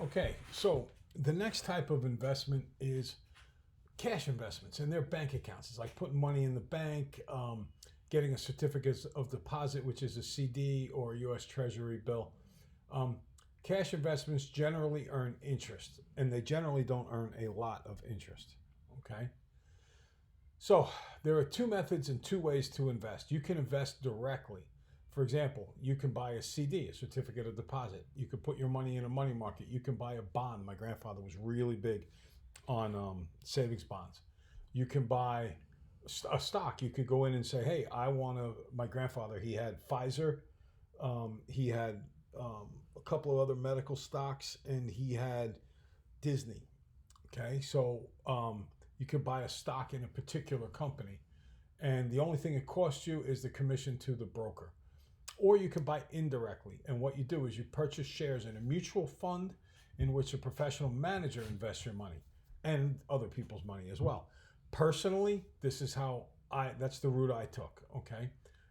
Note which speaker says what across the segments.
Speaker 1: Okay, so the next type of investment is cash investments, and they're bank accounts. It's like putting money in the bank, getting a certificate of deposit, which is a CD or a U.S. Treasury bill. Um, Cash investments generally earn interest, and they generally don't earn a lot of interest. Okay, so there are two methods and two ways to invest. You can invest directly. For example, you can buy a CD, a certificate of deposit. You can put your money in a money market. You can buy a bond. My grandfather was really big on savings bonds. You can buy a stock. You could go in and say, "Hey, I want to." My grandfather, he had Pfizer, he had a couple of other medical stocks, and he had Disney. Okay, so you could buy a stock in a particular company, and the only thing it costs you is the commission to the broker. Or you can buy indirectly, and what you do is you purchase shares in a mutual fund in which a professional manager invests your money and other people's money as well. Personally, this is how that's the route I took. Okay,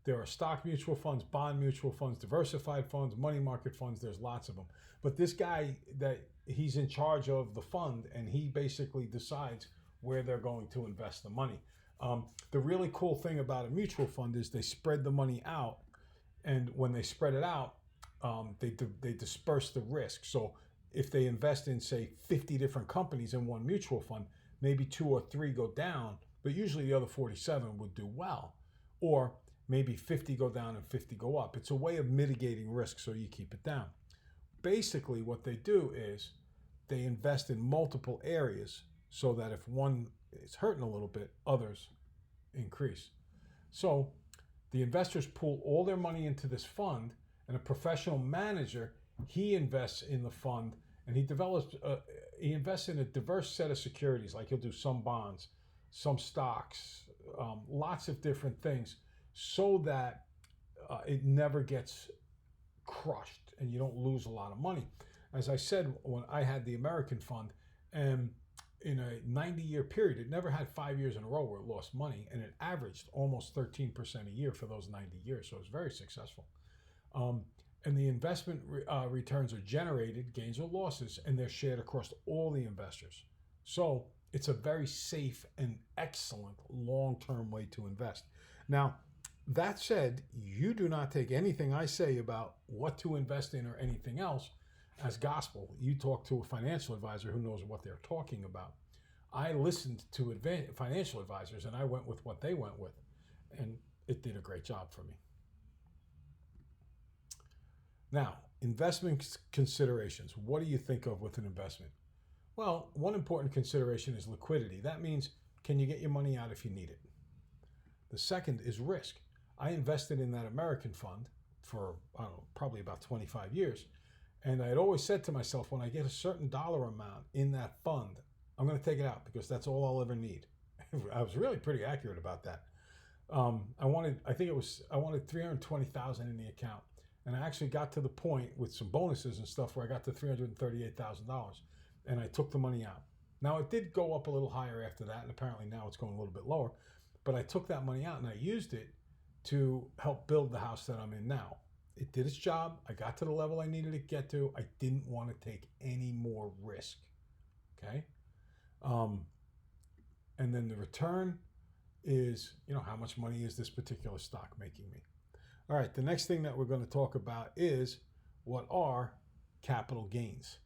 Speaker 1: there are stock mutual funds, bond mutual funds, diversified funds, money market funds. There's lots of them. But this guy, that he's in charge of the fund, and he basically decides where they're going to invest the money. The really cool thing about a mutual fund is they spread the money out, and when they spread it out, they disperse the risk. So if they invest in, say, 50 different companies in one mutual fund, maybe two or three go down, but usually the other 47 would do well. Or maybe 50 go down and 50 go up. It's a way of mitigating risk, so you keep it down. Basically, what they do is they invest in multiple areas so that if one is hurting a little bit, others increase. So the investors pool all their money into this fund, and a professional manager, he invests in the fund, and he invests in a diverse set of securities. Like he'll do some bonds, some stocks, lots of different things, so that it never gets crushed and you don't lose a lot of money. As I said, when I had the American fund, and in a 90-year period, it never had 5 years in a row where it lost money, and it averaged almost 13% a year for those 90 years. So it was very successful. And the investment returns are generated, gains or losses, and they're shared across all the investors. So it's a very safe and excellent long-term way to invest. Now, that said, you do not take anything I say about what to invest in or anything else as gospel. You talk to a financial advisor who knows what they're talking about. I listened to financial advisors, and I went with what they went with, and it did a great job for me. Now, investment considerations. What do you think of with an investment? Well, one important consideration is liquidity. That means, can you get your money out if you need it? The second is risk. I invested in that American fund for, I don't know, probably about 25 years. And I had always said to myself, when I get a certain dollar amount in that fund, I'm going to take it out because that's all I'll ever need. I was really pretty accurate about that. I wanted 320,000 in the account, and I actually got to the point with some bonuses and stuff where I got to $338,000, and I took the money out. Now it did go up a little higher after that, and apparently now it's going a little bit lower. But I took that money out and I used it to help build the house that I'm in now. It did its job. I got to the level I needed to get to. I didn't want to take any more risk. Okay. And then the return is, how much money is this particular stock making me? All right. The next thing that we're going to talk about is, what are capital gains?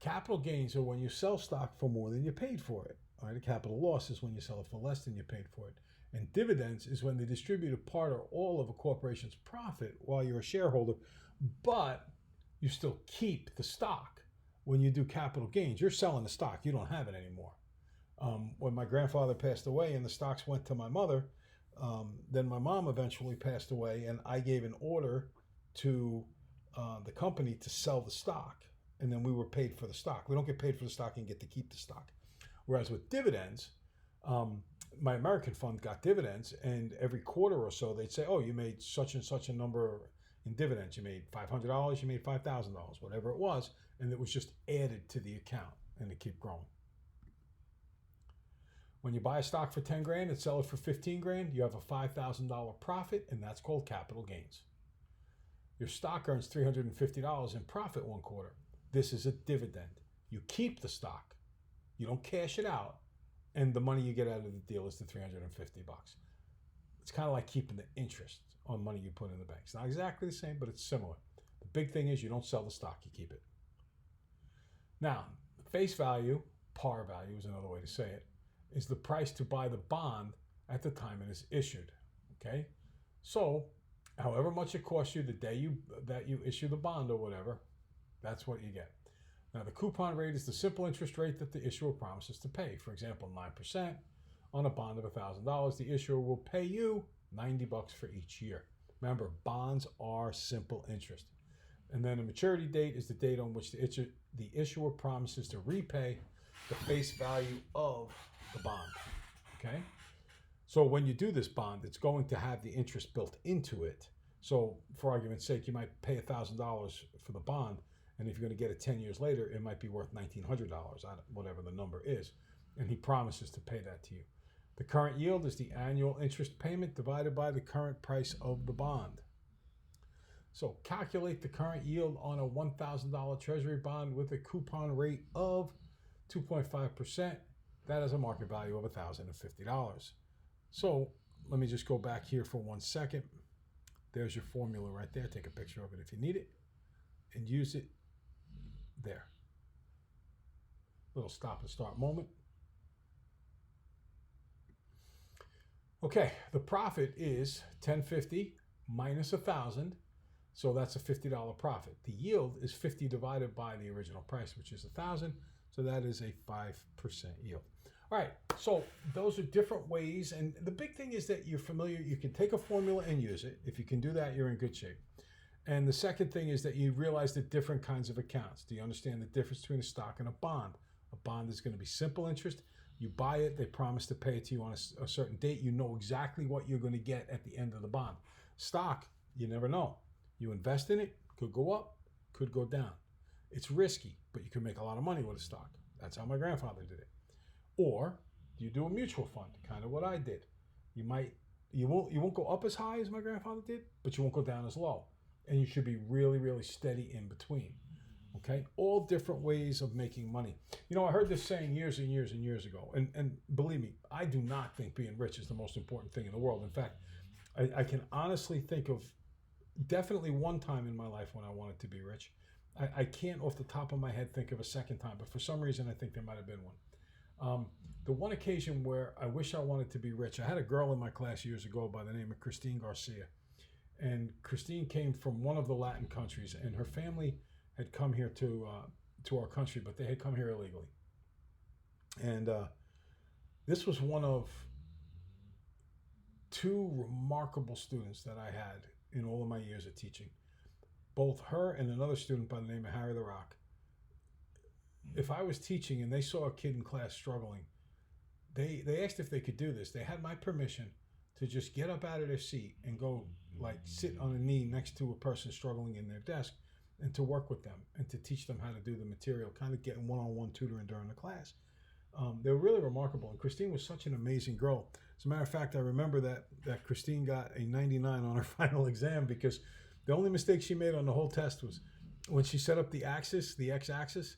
Speaker 1: Capital gains are when you sell stock for more than you paid for it. All right. A capital loss is when you sell it for less than you paid for it. And dividends is when they distribute a part or all of a corporation's profit while you're a shareholder, but you still keep the stock. When you do capital gains, you're selling the stock. You don't have it anymore. When my grandfather passed away and the stocks went to my mother, then my mom eventually passed away, and I gave an order to the company to sell the stock, and then we were paid for the stock. We don't get paid for the stock and get to keep the stock. Whereas with dividends, my American fund got dividends, and every quarter or so they'd say, oh, you made such and such a number in dividends. You made $500, you made $5,000, whatever it was, and it was just added to the account, and it kept growing. When you buy a stock for 10 grand and sell it for 15 grand, you have a $5,000 profit, and that's called capital gains. Your stock earns $350 in profit one quarter. This is a dividend. You keep the stock. You don't cash it out, and the money you get out of the deal is the $350. It's kind of like keeping the interest on money you put in the bank. It's not exactly the same, but it's similar. The big thing is you don't sell the stock, you keep it. Now, face value, par value is another way to say it, is the price to buy the bond at the time it is issued. Okay? So, however much it costs you the day that you issue the bond or whatever, that's what you get. Now, the coupon rate is the simple interest rate that the issuer promises to pay. For example, 9% on a bond of $1,000. The issuer will pay you $90 for each year. Remember, bonds are simple interest. And then the maturity date is the date on which the issuer promises to repay the face value of the bond. Okay? So when you do this bond, it's going to have the interest built into it. So for argument's sake, you might pay $1,000 for the bond, and if you're going to get it 10 years later, it might be worth $1,900, whatever the number is. And he promises to pay that to you. The current yield is the annual interest payment divided by the current price of the bond. So calculate the current yield on a $1,000 treasury bond with a coupon rate of 2.5%. That is a market value of $1,050. So let me just go back here for 1 second. There's your formula right there. Take a picture of it if you need it and use it there. Little stop and start moment. Okay, the profit is $1,050 minus $1,000. So that's a $50 profit. The yield is 50 divided by the original price, which is $1,000. So that is a 5% yield. All right, so those are different ways. And the big thing is that you're familiar. You can take a formula and use it. If you can do that, you're in good shape. And the second thing is that you realize the different kinds of accounts. Do you understand the difference between a stock and a bond? A bond is going to be simple interest. You buy it, they promise to pay it to you on a certain date. You know exactly what you're going to get at the end of the bond. Stock, you never know. You invest in it, could go up, could go down. It's risky, but you can make a lot of money with a stock. That's how my grandfather did it. Or you do a mutual fund, kind of what I did. You won't go up as high as my grandfather did, but you won't go down as low. And you should be really, really steady in between. Okay? All different ways of making money. You know, I heard this saying years and years and years ago. And believe me, I do not think being rich is the most important thing in the world. In fact, I can honestly think of definitely one time in my life when I wanted to be rich. I can't off the top of my head think of a second time, but for some reason I think there might have been one. The one occasion where I wish I wanted to be rich, I had a girl in my class years ago by the name of Christine Garcia. And Christine came from one of the Latin countries, and her family had come here to our country, but they had come here illegally. And this was one of two remarkable students that I had in all of my years of teaching. Both her and another student by the name of Harry the Rock. If I was teaching and they saw a kid in class struggling, they asked if they could do this. They had my permission to just get up out of their seat and go like sit on a knee next to a person struggling in their desk and to work with them and to teach them how to do the material, kind of getting one-on-one tutoring during the class. They were really remarkable. And Christine was such an amazing girl. As a matter of fact, I remember that Christine got a 99 on her final exam because the only mistake she made on the whole test was when she set up the axis, the x-axis,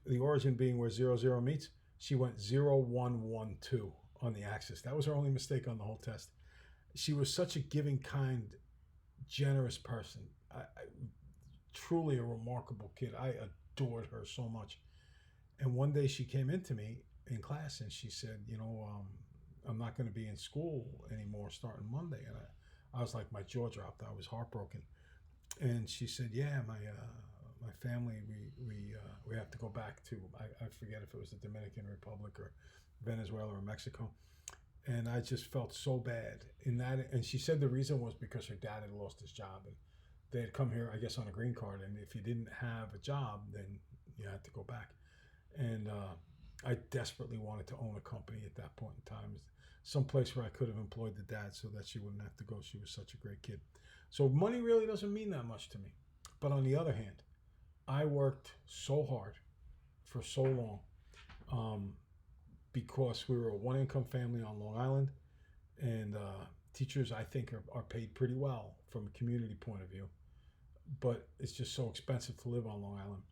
Speaker 1: the origin being where 0, 0 meets, she went 0, 1, 1, 2 on the axis. That was her only mistake on the whole test. She was such a giving, kind, generous person. Truly a remarkable kid. I adored her so much. And one day she came into me in class and she said, I'm not going to be in school anymore starting Monday. And I was like, my jaw dropped. I was heartbroken. And she said, yeah, my family, we have to go back to, I forget if it was the Dominican Republic or Venezuela or Mexico. And I just felt so bad in that. And she said the reason was because her dad had lost his job. And they had come here, I guess, on a green card. And if you didn't have a job, then you had to go back. And I desperately wanted to own a company at that point in time. Some place where I could have employed the dad so that she wouldn't have to go. She was such a great kid. So money really doesn't mean that much to me. But on the other hand, I worked so hard for so long because we were a one-income family on Long Island. And teachers, I think, are paid pretty well from a community point of view. but it's just so expensive to live on Long Island.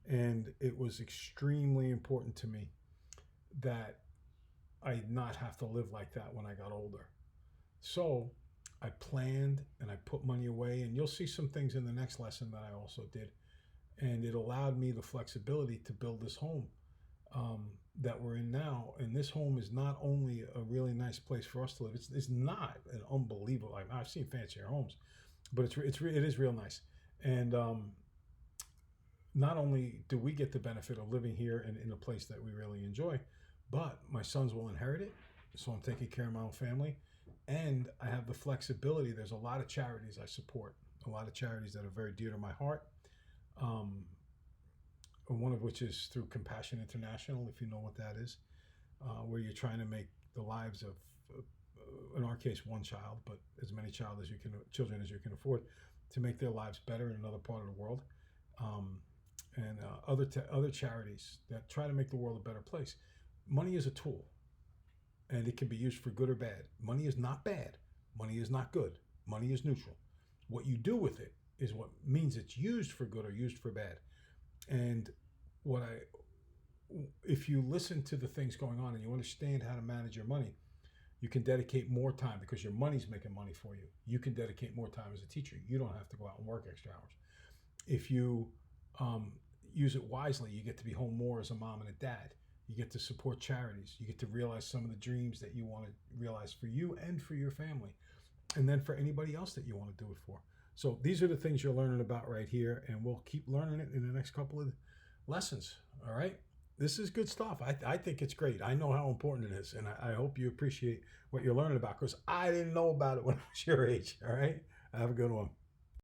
Speaker 1: And it was extremely important to me that I not have to live like that when I got older. So I planned and I put money away, and you'll see some things in the next lesson that I also did. And it allowed me the flexibility to build this home that we're in now. And this home is not only a really nice place for us to live, it's not an unbelievable, I've seen fancier homes, but it is real nice. And not only do we get the benefit of living here and in a place that we really enjoy, but my sons will inherit it. So I'm taking care of my own family, and I have the flexibility. There's a lot of charities I support, a lot of charities that are very dear to my heart. One of which is through Compassion International, if you know what that is, where you're trying to make the lives of, in our case, one child, but as many children as you can afford, to make their lives better in another part of the world, and other charities that try to make the world a better place. Money is a tool, and it can be used for good or bad. Money is not bad. Money is not good. Money is neutral. What you do with it is what means it's used for good or used for bad. And if you listen to the things going on and you understand how to manage your money, you can dedicate more time because your money's making money for you. You can dedicate more time as a teacher. You don't have to go out and work extra hours. If you use it wisely, you get to be home more as a mom and a dad. You get to support charities. You get to realize some of the dreams that you want to realize for you and for your family, and then for anybody else that you want to do it for. So these are the things you're learning about right here, and we'll keep learning it in the next couple of lessons. All right? This is good stuff. I think it's great. I know how important it is, and I hope you appreciate what you're learning about, because I didn't know about it when I was your age. All right? Have a good one.